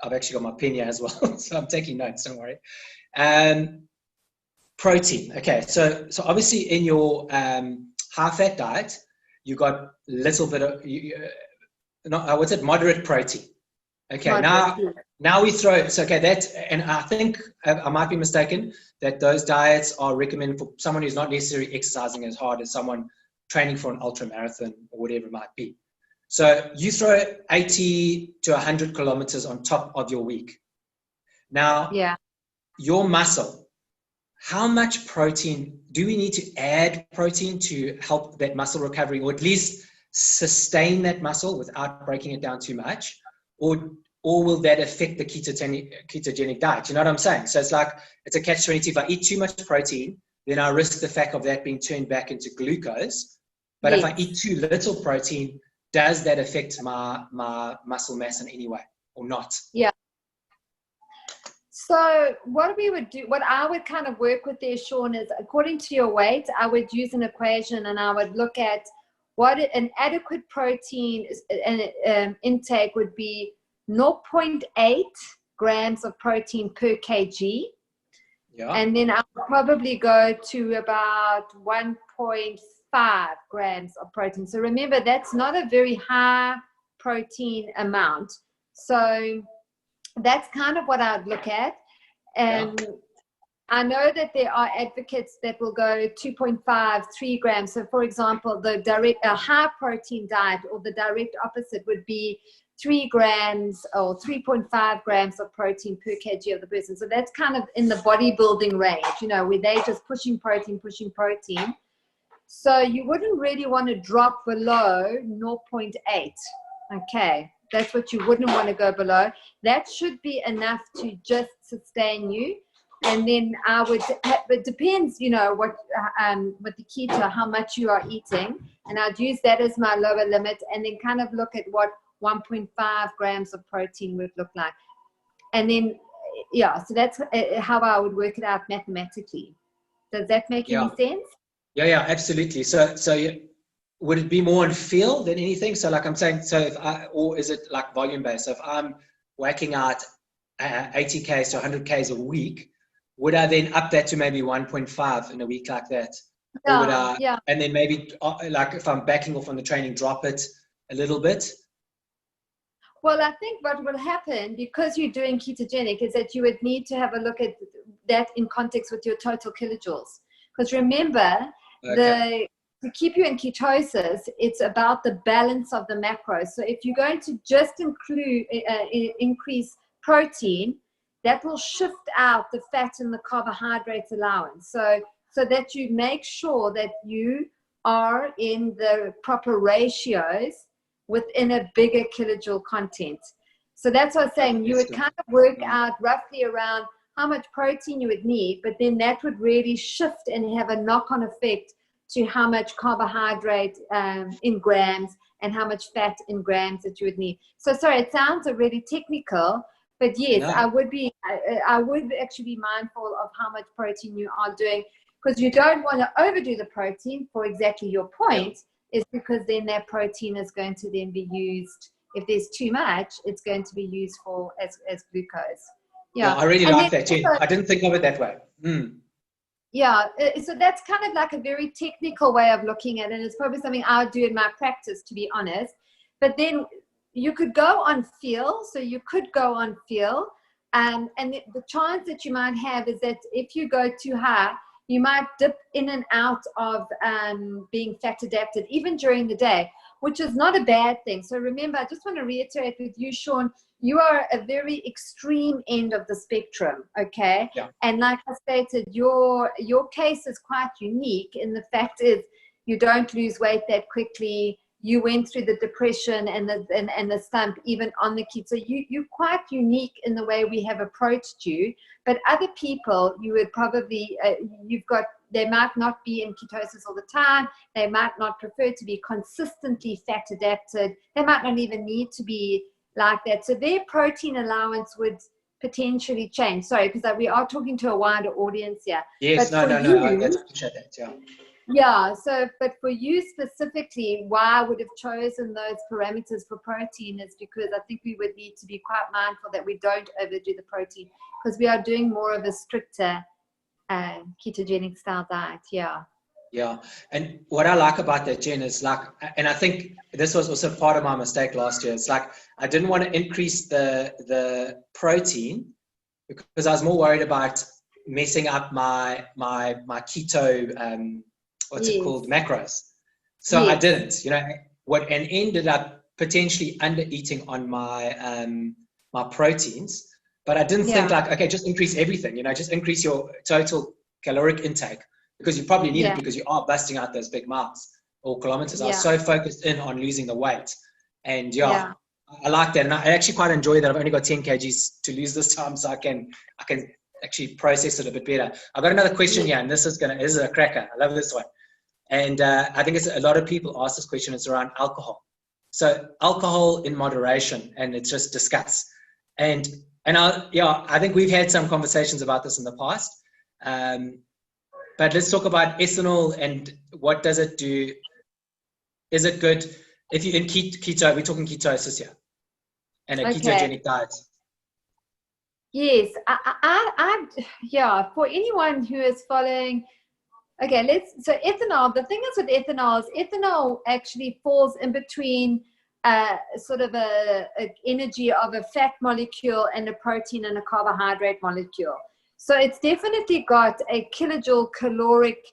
I've actually got my pen here as well, so I'm taking notes. Don't worry. Protein. Okay, so obviously in your high-fat diet, you got a little bit of what's it? Moderate protein. Okay, now we throw it. So, okay, and I think I might be mistaken that those diets are recommended for someone who's not necessarily exercising as hard as someone training for an ultra marathon or whatever it might be. So you throw 80 to 100 kilometers on top of your week. Now, your muscle, how much protein do we need to add protein to help that muscle recovery, or at least sustain that muscle without breaking it down too much? Or will that affect the ketogenic diet? You know what I'm saying? So it's a catch-22. If I eat too much protein, then I risk the fact of that being turned back into glucose. But if I eat too little protein, does that affect my muscle mass in any way or not? Yeah. So what we would do, what I would kind of work with there, Sean, is according to your weight, I would use an equation, and I would look at what an adequate protein intake would be. 0.8 grams of protein per kg. Yeah. And then I'll probably go to about 1.5 grams of protein. So remember, that's not a very high protein amount. So that's kind of what I'd look at. And I know that there are advocates that will go 2.5, 3 grams. So for example, a high protein diet, or the direct opposite, would be 3 grams or 3.5 grams of protein per kg of the person. So that's kind of in the bodybuilding range, where they're just pushing protein. So you wouldn't really want to drop below 0.8. Okay, that's what you wouldn't want to go below. That should be enough to just sustain you. And then it depends, what the keto, how much you are eating. And I'd use that as my lower limit, and then kind of look at what 1.5 grams of protein would look like. And then, so that's how I would work it out mathematically. Does that make any sense? Yeah, absolutely. So would it be more on feel than anything? So like I'm saying, or is it like volume based? So if I'm whacking out 80 Ks to 100 Ks a week, would I then up that to maybe 1.5 in a week like that? Or would I, and then maybe like if I'm backing off on the training, drop it a little bit? Well, I think what will happen, because you're doing ketogenic, is that you would need to have a look at that in context with your total kilojoules. Because remember, to keep you in ketosis, it's about the balance of the macros. So if you're going to just increase protein, that will shift out the fat and the carbohydrates allowance. So that you make sure that you are in the proper ratios within a bigger kilojoule content. So that's what I was saying. You would kind of work out roughly around how much protein you would need, but then that would really shift and have a knock-on effect to how much carbohydrate in grams and how much fat in grams that you would need. So sorry, it sounds really technical, But yes, No. I would actually be mindful of how much protein you are doing, because you don't want to overdo the protein for exactly your point, is because then that protein is going to then be used. If there's too much, it's going to be used for as glucose. Yeah, Yeah. I really And like then that, Jen. also, I didn't think of it that way. yeah, so that's kind of like a very technical way of looking at it. It's probably something I would do in my practice, to be honest. But then you could go on feel. So you could go on feel. And the chance that you might have is that if you go too high, you might dip in and out of being fat adapted, even during the day, which is not a bad thing. So remember, I just want to reiterate with you, Sean, you are a very extreme end of the spectrum, okay? Yeah. And like I stated, your case is quite unique in the fact is you don't lose weight that quickly. You went through the depression and the slump even on the keto. So you're quite unique in the way we have approached you. But other people, you would probably, they might not be in ketosis all the time. They might not prefer to be consistently fat adapted. They might not even need to be like that. So their protein allowance would potentially change. Sorry, because we are talking to a wider audience here. Yes, But no, I appreciate that, yeah. Yeah, so, but for you specifically, why I would have chosen those parameters for protein is because I think we would need to be quite mindful that we don't overdo the protein, because we are doing more of a stricter ketogenic style diet. Yeah. Yeah. And what I like about that, Jen, is like, and I think this was also part of my mistake last year. It's like, I didn't want to increase the protein because I was more worried about messing up my keto, what's it called, macros. So I didn't, and ended up potentially under eating on my my proteins, but I didn't think like, okay, just increase everything, just increase your total caloric intake, because you probably need it because you are busting out those big miles or kilometers. I was so focused in on losing the weight, and I like that, and I actually quite enjoy that. I've only got 10 kgs to lose this time, so I can actually process it a bit better. I've got another question here, and this is a cracker. I love this one. And I think it's a lot of people ask this question. It's around alcohol. So alcohol in moderation, and it's just discuss. And I think we've had some conversations about this in the past. But let's talk about ethanol and what does it do? Is it good if you're in keto? We're talking ketosis here, and a ketogenic diet. Yes, for anyone who is following. Okay, so ethanol, the thing is with ethanol actually falls in between sort of a energy of a fat molecule and a protein and a carbohydrate molecule. So it's definitely got a kilojoule caloric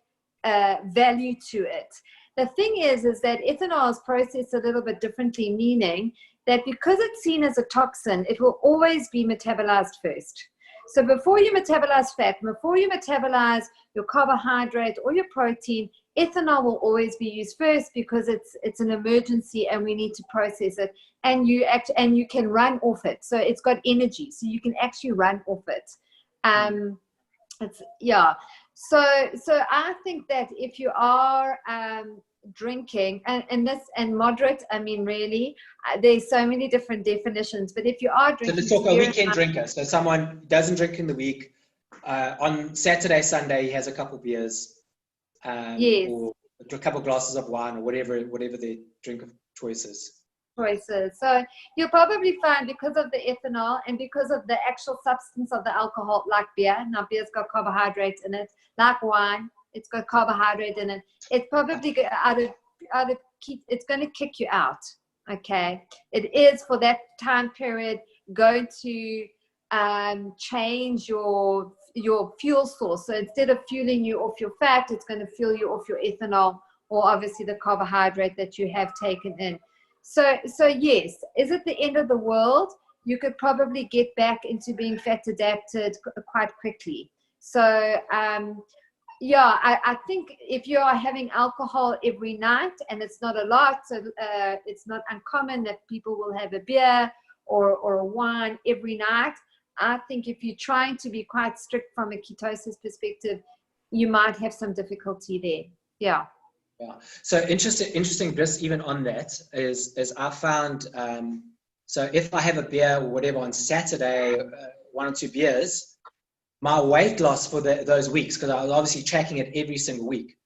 value to it. The thing is that ethanol is processed a little bit differently, meaning that because it's seen as a toxin, it will always be metabolized first. So before you metabolize fat, before you metabolize your carbohydrate or your protein, ethanol will always be used first because it's an emergency and we need to process it. And you can run off it. So it's got energy, so you can actually run off it. So I think that if you are drinking and moderate, I mean, really, there's so many different definitions, but if you are drinking, so let's talk a weekend drinker. So someone doesn't drink in the week, on Saturday, Sunday, he has a couple beers, or a couple glasses of wine, or whatever their drink of choice is. So you'll probably find, because of the ethanol and because of the actual substance of the alcohol, like beer. Now beer's got carbohydrates in it, like wine, it's got carbohydrate in it. It's probably it's going to kick you out. Okay, it is for that time period going to change your fuel source. So instead of fueling you off your fat, it's going to fuel you off your ethanol, or obviously the carbohydrate that you have taken in. So yes, is it the end of the world? You could probably get back into being fat adapted quite quickly. So I think if you are having alcohol every night, and it's not a lot, so it's not uncommon that people will have a beer or a wine every night. I think if you're trying to be quite strict from a ketosis perspective, you might have some difficulty there. Yeah. So interesting. Just even on that is I found. So if I have a beer or whatever on Saturday, 1 or 2 beers, my weight loss for those weeks, because I was obviously tracking it every single week,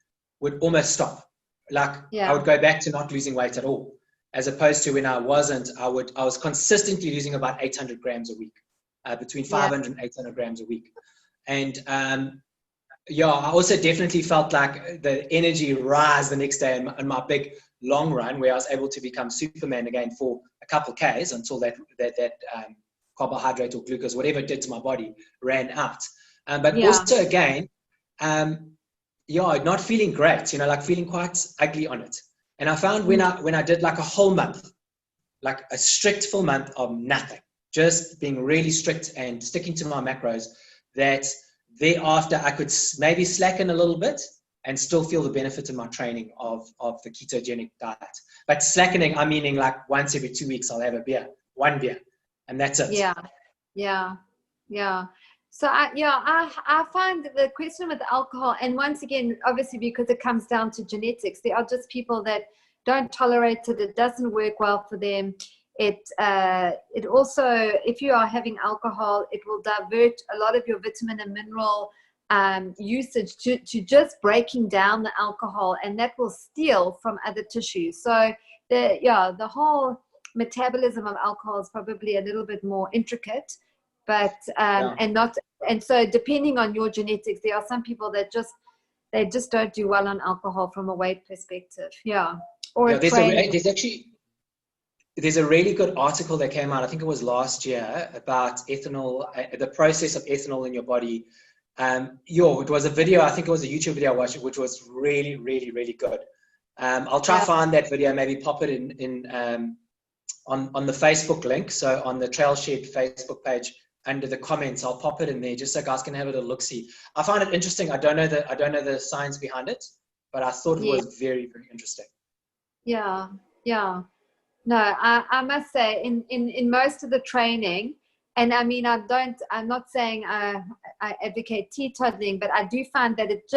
would almost stop. Like I would go back to not losing weight at all, as opposed to when I wasn't. I was consistently losing about 800 grams a week, between 500 and 800 grams a week. And I also definitely felt like the energy rise the next day in my big long run, where I was able to become Superman again for a couple Ks until that carbohydrate or glucose, whatever it did to my body, ran out. But also again, not feeling great, like feeling quite ugly on it. And I found when I did like a whole month, like a strict full month of nothing, just being really strict and sticking to my macros, that thereafter I could maybe slacken a little bit and still feel the benefit in my training of the ketogenic diet. But slackening, I'm meaning like once every 2 weeks, I'll have one beer, and that's it. Yeah. So I find the question with alcohol, and once again, obviously because it comes down to genetics, there are just people that don't tolerate it. It doesn't work well for them. It also, if you are having alcohol, it will divert a lot of your vitamin and mineral usage to just breaking down the alcohol, and that will steal from other tissues. So the whole metabolism of alcohol is probably a little bit more intricate, but and so depending on your genetics, there are some people that just don't do well on alcohol from a weight perspective. There's a really good article that came out, I think it was last year, about ethanol, the process of ethanol in your body. It was a video, I think it was a YouTube video I watched, which was really, really, really good. I'll try to find that video, maybe pop it in on the Facebook link. So on the Trail Shed Facebook page, under the comments, I'll pop it in there just so guys can have a little look-see. I find it interesting. I don't know the science behind it, but I thought it was very, very interesting. Yeah. No, I must say in most of the training, and I mean, I'm not saying I advocate teetotaling, but I do find that it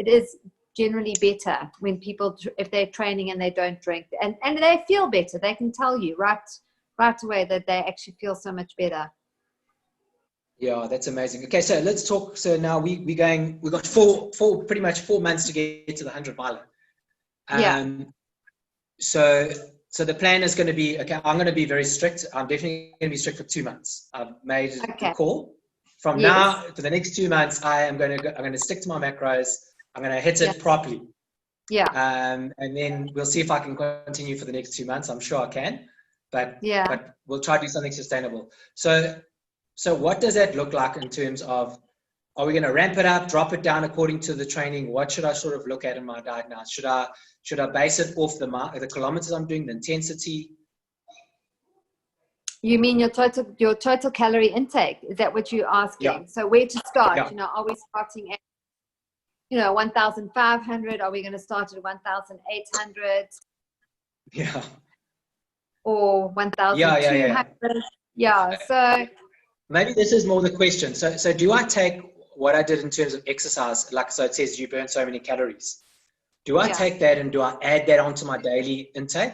is generally better when people, if they're training and they don't drink, and they feel better. They can tell you right away that they actually feel so much better. Yeah, that's amazing. Okay, so let's talk. So now we've got pretty much 4 months to get to the 100 miler. So the plan is going to be, okay, I'm going to be very strict. I'm definitely going to be strict for 2 months. I've made a call. From now to the next 2 months, I'm going to stick to my macros. I'm going to hit it properly. And then we'll see if I can continue for the next 2 months. I'm sure I can, but we'll try to do something sustainable. So what does that look like in terms of, are we going to ramp it up, drop it down according to the training? What should I sort of look at in my diet now? Should I base it off the kilometers I'm doing, the intensity? You mean your total calorie intake? Is that what you're asking? Yeah. So where to start? Are we starting at 1,500? Are we going to start at 1,800? Yeah. Or 1,200? Yeah. So maybe this is more the question. So do I take what I did in terms of exercise, like so it says you burn so many calories? Do I take that and do I add that onto my daily intake?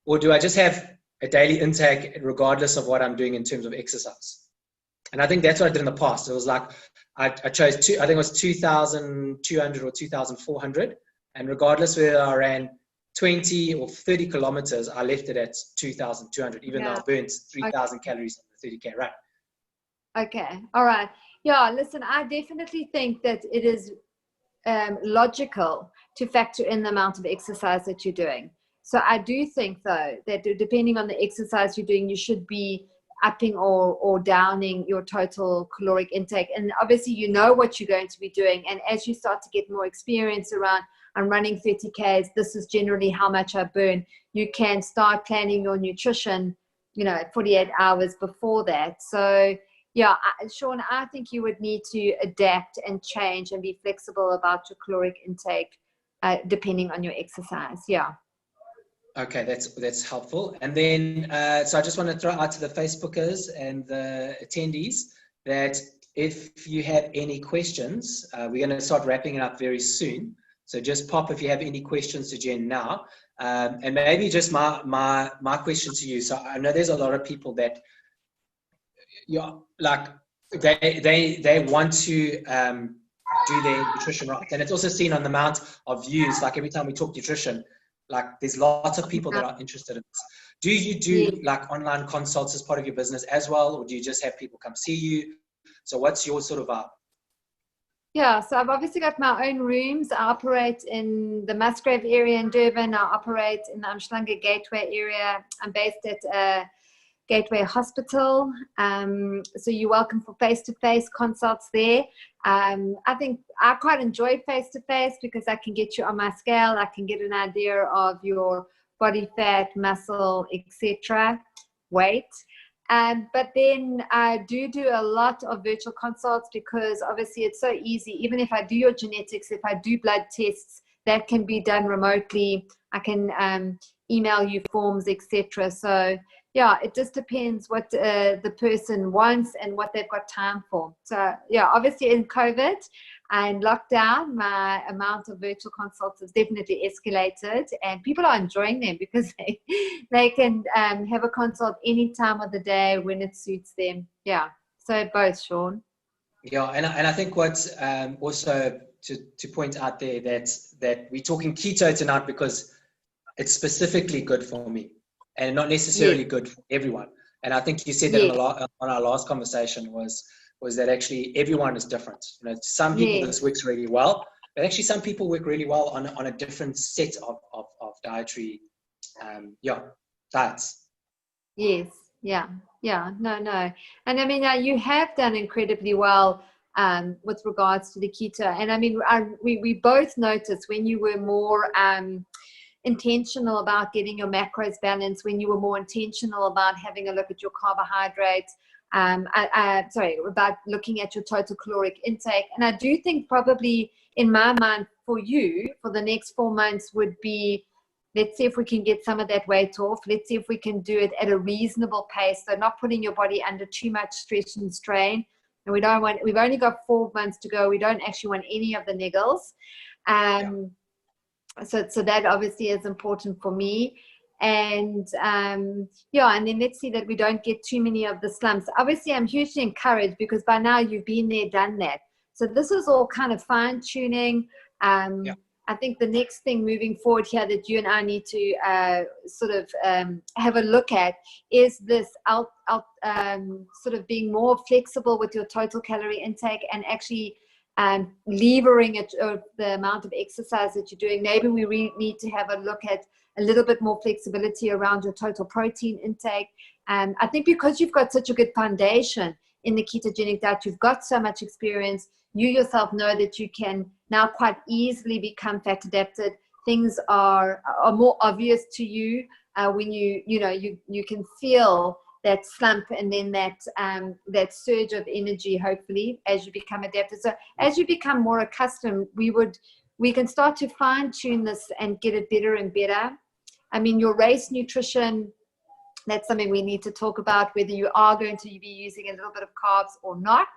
Or do I just have a daily intake regardless of what I'm doing in terms of exercise? And I think that's what I did in the past. It was like I chose I think it was 2,200 or 2,400. And regardless whether I ran 20 or 30 kilometers, I left it at 2,200, even though I burnt 3,000 calories on the 30K run. Okay. All right. Yeah. Listen, I definitely think that it is logical to factor in the amount of exercise that you're doing. So I do think, though, that depending on the exercise you're doing, you should be upping or downing your total caloric intake. And obviously, you know what you're going to be doing. And as you start to get more experience around, I'm running 30Ks, this is generally how much I burn. You can start planning your nutrition, 48 hours before that. So yeah, Sean, I think you would need to adapt and change and be flexible about your caloric intake depending on your exercise. Yeah. Okay, that's helpful. And then, so I just want to throw out to the Facebookers and the attendees that if you have any questions, we're going to start wrapping it up very soon. So just pop if you have any questions to Jen now. And maybe just my question to you. So I know there's a lot of people that like they want to do their nutrition right, and it's also seen on the amount of views. Like every time we talk nutrition, like there's lots of people that are interested in this. Do you do like online consults as part of your business as well, or do you just have people come see you? So what's your sort of vibe? Yeah, so I've obviously got my own rooms. I operate in the Musgrave area in Durban. I operate in the Umhlanga Gateway area. I'm based at Gateway Hospital. So you're welcome for face-to-face consults there. I think I quite enjoy face-to-face because I can get you on my scale. I can get an idea of your body fat, muscle, etc., weight. But then I do a lot of virtual consults because obviously it's so easy. Even if I do your genetics, if I do blood tests, that can be done remotely. I can email you forms, etc. So yeah, it just depends what the person wants and what they've got time for. So yeah, obviously in COVID and lockdown, my amount of virtual consults has definitely escalated, and people are enjoying them because they can have a consult any time of the day when it suits them. Yeah, so both, Sean. Yeah, and I think what's also to point out there that we're talking keto tonight because it's specifically good for me and not necessarily good for everyone. And I think you said that on our last conversation was that actually everyone is different. You know, to some people this works really well, but actually some people work really well on a different set of dietary diets. Yes, no. And I mean, you have done incredibly well with regards to the keto. And I mean, we both noticed when you were more intentional about getting your macros balanced, when you were more intentional about having a look at your carbohydrates, about looking at your total caloric intake. And I do think probably in my mind for you, for the next 4 months would be, let's see if we can get some of that weight off. Let's see if we can do it at a reasonable pace. So not putting your body under too much stress and strain. And we've only got 4 months to go. We don't actually want any of the niggles. So that obviously is important for me. And and then let's see that we don't get too many of the slumps. Obviously, I'm hugely encouraged because by now you've been there, done that. So this is all kind of fine tuning. I think the next thing moving forward here that you and I need to sort of have a look at is this sort of being more flexible with your total calorie intake and actually levering it of the amount of exercise that you're doing. Maybe we need to have a look at a little bit more flexibility around your total protein intake. I think because you've got such a good foundation in the ketogenic diet, you've got so much experience, you yourself know that you can now quite easily become fat adapted. Things are more obvious to you when you can feel that slump and then that surge of energy, hopefully, as you become adapted. So as you become more accustomed, we can start to fine tune this and get it better and better. I mean, your race nutrition, that's something we need to talk about, whether you are going to be using a little bit of carbs or not.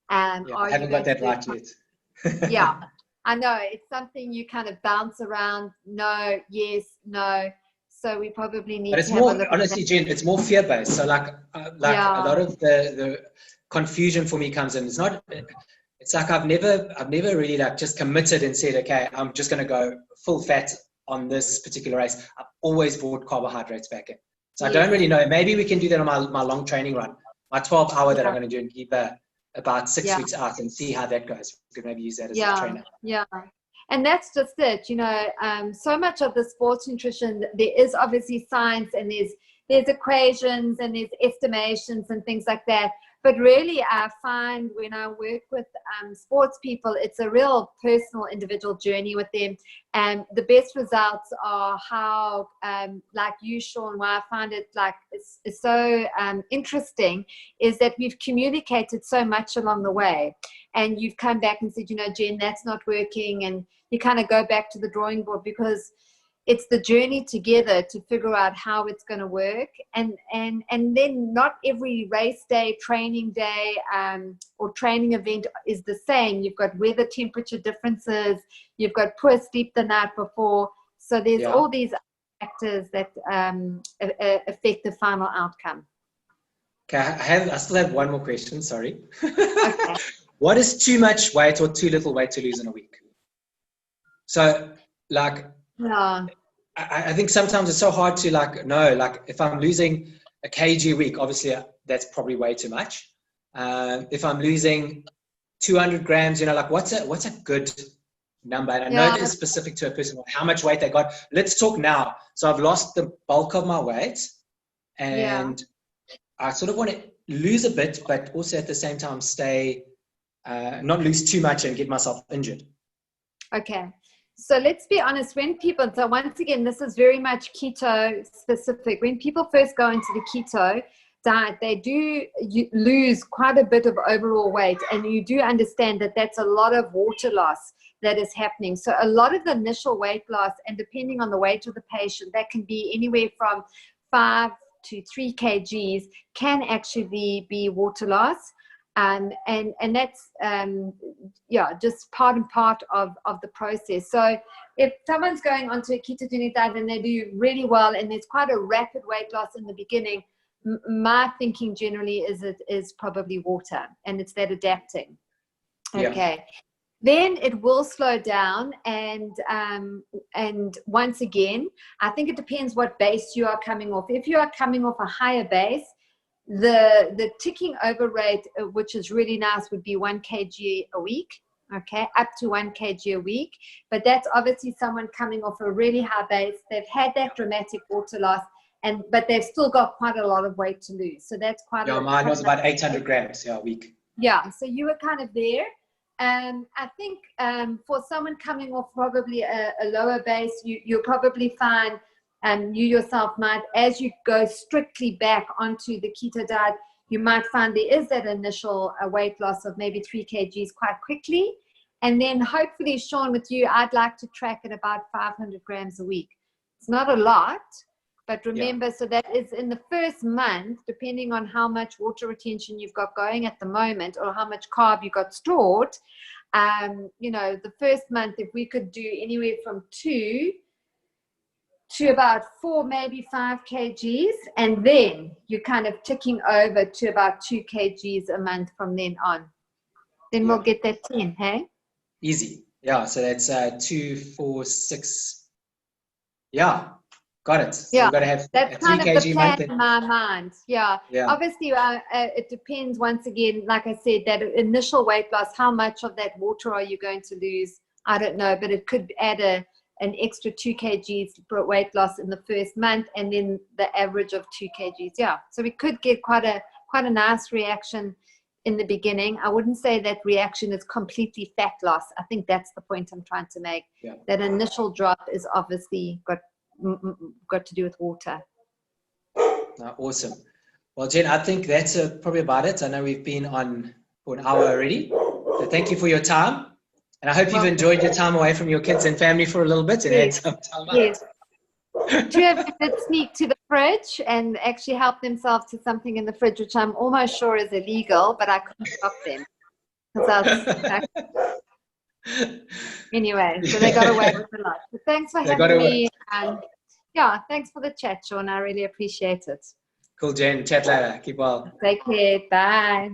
I haven't got that right yet. Yeah, I know. It's something you kind of bounce around. No, yes, no. So we probably need to have a look. Honestly, Jen, it's more fear-based. So like a lot of the confusion for me comes in. It's like I've never really like just committed and said, okay, I'm just going to go full fat on this particular race. I've always brought carbohydrates back in. So I don't really know. Maybe we can do that on my long training run, my 12-hour that I'm going to do in Giba about 6 weeks out and see how that goes. We could maybe use that as a trainer. Yeah. And that's just it, so much of the sports nutrition, there is obviously science and there's equations and there's estimations and things like that. But really, I find when I work with sports people, it's a real personal, individual journey with them. And the best results are how, like you, Sean, why I find it like it's so interesting is that we've communicated so much along the way. And you've come back and said, Jen, that's not working. And you kind of go back to the drawing board because it's the journey together to figure out how it's going to work. And then not every race day, training day, or training event is the same. You've got weather temperature differences. You've got poor sleep the night before. So there's all these factors that affect the final outcome. Okay, I still have one more question. Sorry. Okay. What is too much weight or too little weight to lose in a week? So, like, I think sometimes it's so hard to know, if I'm losing a kg a week, obviously that's probably way too much. If I'm losing 200 grams, what's a good number? And I know it's specific to a person, how much weight they got. Let's talk now. So I've lost the bulk of my weight, and I sort of want to lose a bit, but also at the same time not lose too much and get myself injured. Okay. So let's be honest, so once again, this is very much keto specific. When people first go into the keto diet, they do lose quite a bit of overall weight, and you do understand that that's a lot of water loss that is happening. So a lot of the initial weight loss, and depending on the weight of the patient, that can be anywhere from 5 to 3 kgs, can actually be water loss. And that's just part and part of the process. So if someone's going onto a ketogenic diet and they do really well and there's quite a rapid weight loss in the beginning, my thinking generally is probably water, and it's that adapting. Okay. Then it will slow down, and once again, I think it depends what base you are coming off. If you are coming off a higher base, the ticking over rate, which is really nice, would be 1 kg a week. Okay, up to 1 kg a week. But that's obviously someone coming off a really high base. They've had that dramatic water loss, but they've still got quite a lot of weight to lose. So that's quite a lot. Mine was about 800 grams a week. Yeah, so you were kind of there. I think for someone coming off probably a lower base, you'll probably find you yourself might, as you go strictly back onto the keto diet, you might find there is that initial weight loss of maybe 3 kgs quite quickly. And then hopefully, Sean, with you, I'd like to track at about 500 grams a week. It's not a lot, but remember, so that is in the first month, depending on how much water retention you've got going at the moment or how much carb you got stored. The first month, if we could do anywhere from 2 to about 4, maybe 5 kgs, and then you're kind of ticking over to about 2 kgs a month from then on. Then we'll get that 10, hey? Easy. Yeah, so that's 2, 4, 6. Yeah, got it. So we've got to have that's a 3 kind of kg the plan month. in my mind. Yeah. Obviously, it depends, once again, like I said, that initial weight loss, how much of that water are you going to lose? I don't know, but it could add an extra 2 kgs for weight loss in the first month, and then the average of 2 kgs. Yeah, so we could get quite a nice reaction in the beginning. I wouldn't say that reaction is completely fat loss. I think that's the point I'm trying to make. Yeah. That initial drop is obviously got to do with water. Awesome. Well, Jen, I think that's probably about it. I know we've been on for an hour already. So thank you for your time. And I hope you've enjoyed your time away from your kids and family for a little bit and had some time out. Yes. 2 of them did sneak to the fridge and actually help themselves to something in the fridge, which I'm almost sure is illegal, but I couldn't stop them. Anyway, so they got away with a lot. But thanks for having me. And thanks for the chat, Sean. I really appreciate it. Cool, Jen. Chat later. Keep well. Take care. Bye.